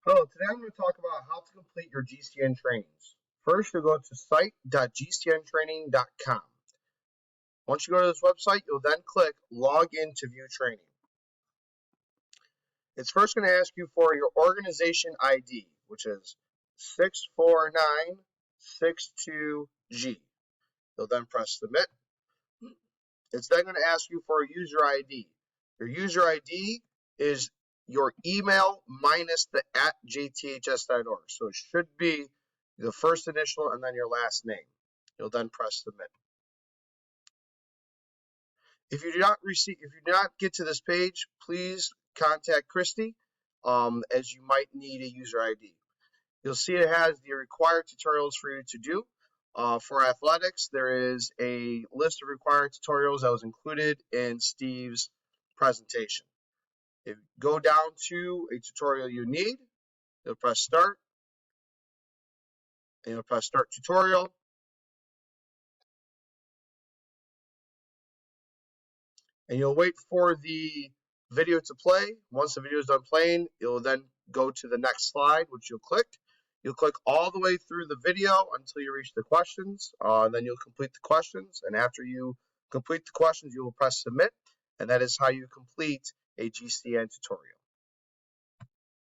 Hello, today I'm going to talk about how to complete your GCN trainings. First, you'll go to site.gcntraining.com. Once you go to this website, you'll then click Log in to view training. It's first going to ask you for your organization ID, which is 64962G. You'll then press Submit. It's then going to ask you for a user ID. Your user ID is your email minus the @jths.org. So it should be the first initial and then your last name. You'll then press Submit. If you do not get to this page, please contact Christy, as you might need a user ID. You'll see it has the required tutorials for you to do. For athletics, there is a list of required tutorials that was included in Steve's presentation. If you go down to a tutorial you need, you'll press Start, and you'll press Start Tutorial. And you'll wait for the video to play. Once the video is done playing, you'll then go to the next slide, which you'll click. You'll click all the way through the video until you reach the questions. Then you'll complete the questions. And after you complete the questions, you will press Submit. And that is how you complete a GCN tutorial.